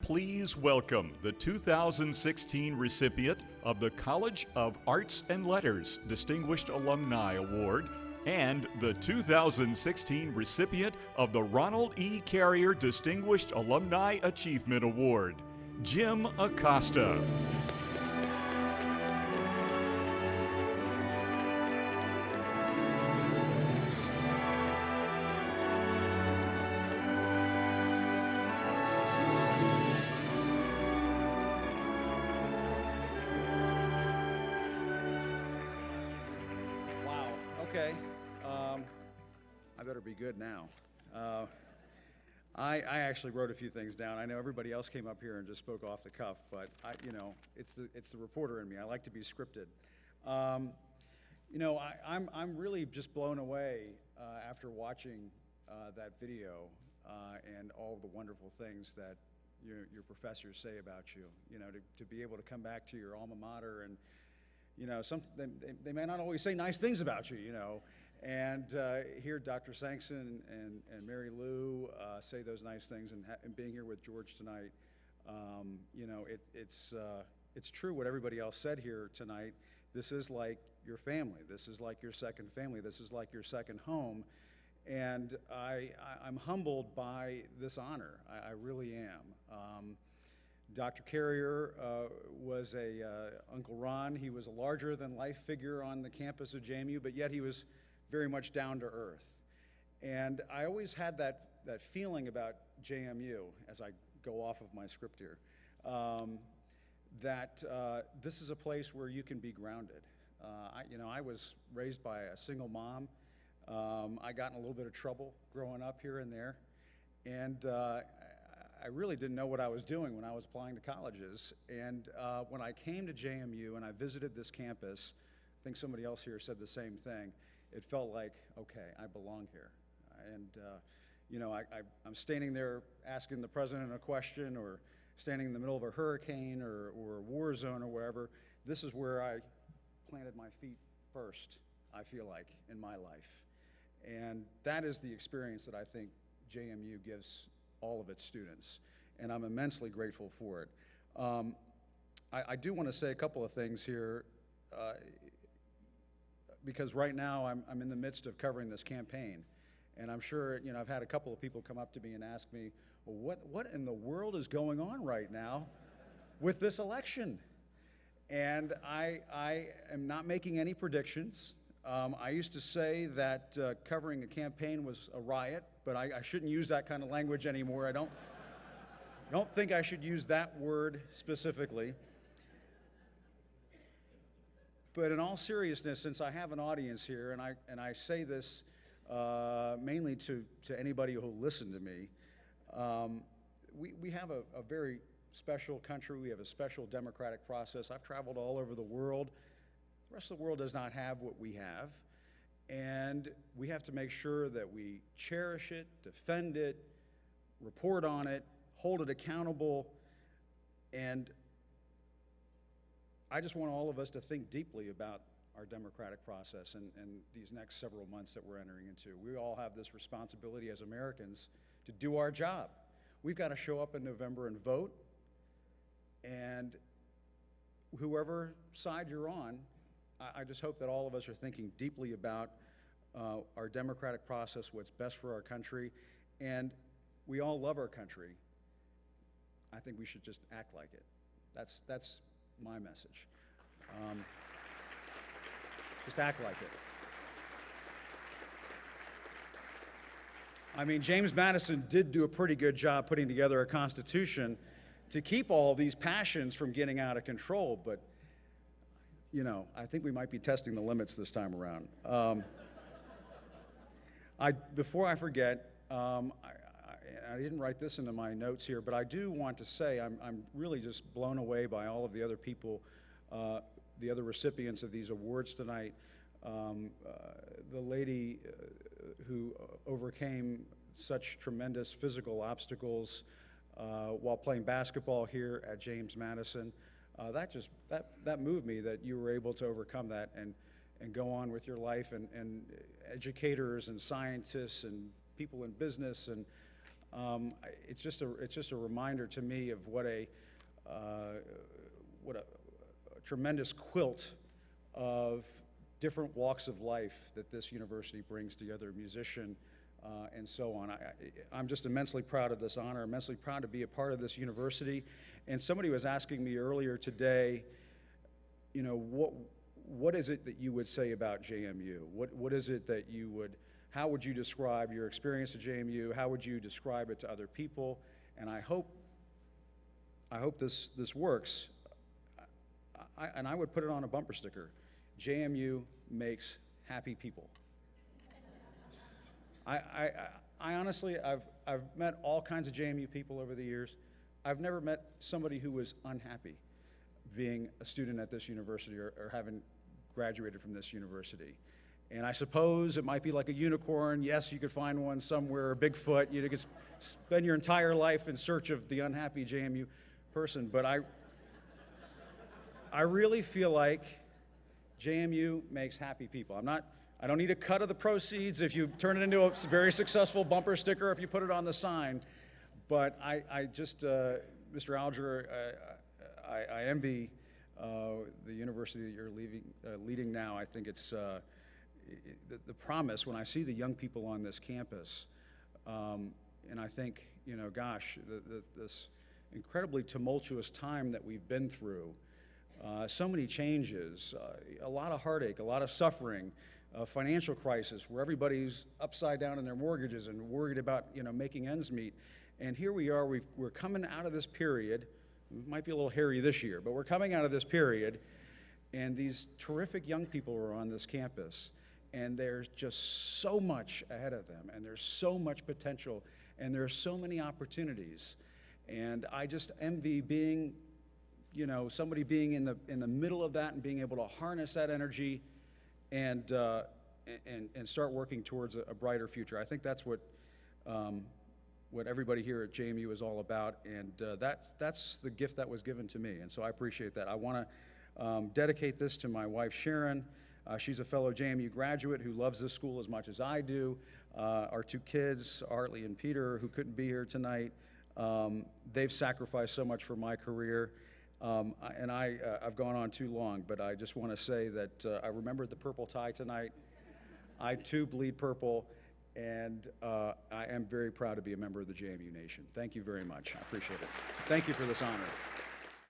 please welcome the 2016 recipient of the College of Arts and Letters Distinguished Alumni Award and the 2016 recipient of the Ronald E. Carrier Distinguished Alumni Achievement Award, Jim Acosta. Okay, I better be good now. I actually wrote a few things down. I know everybody else came up here and just spoke off the cuff, but it's the reporter in me. I like to be scripted. I'm really just blown away after watching that video and all the wonderful things that your professors say about you. To be able to come back to your alma mater and they may not always say nice things about you, and hear Dr. Sankson and Mary Lou say those nice things, and being here with George tonight, it's true what everybody else said here tonight. This is like your family. This is like your second family. This is like your second home, and I'm humbled by this honor. I really am. Dr. Carrier was Uncle Ron. He was a larger-than-life figure on the campus of JMU, but yet he was very much down to earth. And I always had that feeling about JMU, as I go off of my script here, that this is a place where you can be grounded. I was raised by a single mom. I got in a little bit of trouble growing up here and there, and I really didn't know what I was doing when I was applying to colleges. And when I came to JMU and I visited this campus, I think somebody else here said the same thing, it felt like, okay, I belong here. And I'm standing there asking the president a question, or standing in the middle of a hurricane or a war zone or wherever. This is where I planted my feet first, I feel like, in my life. And that is the experience that I think JMU gives all of its students, and I'm immensely grateful for it. I do want to say a couple of things here, because right now I'm in the midst of covering this campaign, and I'm sure I've had a couple of people come up to me and ask me, well, what in the world is going on right now with this election? And I am not making any predictions. I used to say that covering a campaign was a riot, but I shouldn't use that kind of language anymore. I don't think I should use that word specifically. But in all seriousness, since I have an audience here, and I say this mainly to anybody who will listen to me, we have a very special country. We have a special democratic process. I've traveled all over the world. The rest of the world does not have what we have, and we have to make sure that we cherish it, defend it, report on it, hold it accountable, and I just want all of us to think deeply about our democratic process and these next several months that we're entering into. We all have this responsibility as Americans to do our job. We've got to show up in November and vote, and whoever side you're on, I just hope that all of us are thinking deeply about our democratic process, what's best for our country, and we all love our country. I think we should just act like it. That's my message. Just act like it. I mean, James Madison did do a pretty good job putting together a constitution to keep all these passions from getting out of control, but I think we might be testing the limits this time around. Before I forget, I didn't write this into my notes here, but I do want to say I'm really just blown away by all of the other people, the other recipients of these awards tonight. The lady who overcame such tremendous physical obstacles while playing basketball here at James Madison. That moved me, that you were able to overcome that and go on with your life, and educators and scientists and people in business, and It's just a reminder to me of what a tremendous quilt of different walks of life that this university brings together, musician, and so on. I'm just immensely proud of this honor, immensely proud to be a part of this university. And somebody was asking me earlier today, you know, what is it that you would say about JMU? What is it that you would, how would you describe your experience at JMU? How would you describe it to other people? And I hope this works. I would put it on a bumper sticker. JMU makes happy people. I honestly, I've met all kinds of JMU people over the years. I've never met somebody who was unhappy being a student at this university or having graduated from this university. And I suppose it might be like a unicorn. Yes, you could find one somewhere, a Bigfoot. You could spend your entire life in search of the unhappy JMU person. But I really feel like JMU makes happy people. I don't need a cut of the proceeds if you turn it into a very successful bumper sticker, if you put it on the sign. But I just, Mr. Alger, I envy the university that you're leading now. I think it's the promise when I see the young people on this campus, and I think, you know, gosh, this incredibly tumultuous time that we've been through, so many changes, a lot of heartache, a lot of suffering, a financial crisis where everybody's upside down in their mortgages and worried about, you know, making ends meet. And here we are, we're coming out of this period. It might be a little hairy this year, but we're coming out of this period, and these terrific young people are on this campus, and there's just so much ahead of them, and there's so much potential, and there's so many opportunities. And I just envy being, you know, somebody being in the middle of that and being able to harness that energy and start working towards a brighter future. I think that's what everybody here at JMU is all about, and that's the gift that was given to me, and so I appreciate that. I want to dedicate this to my wife, Sharon. She's a fellow JMU graduate who loves this school as much as I do. Our two kids, Artley and Peter, who couldn't be here tonight, they've sacrificed so much for my career. And I've gone on too long, but I just want to say that I remembered the purple tie tonight. I too bleed purple, and I am very proud to be a member of the JMU Nation. Thank you very much. I appreciate it. Thank you for this honor.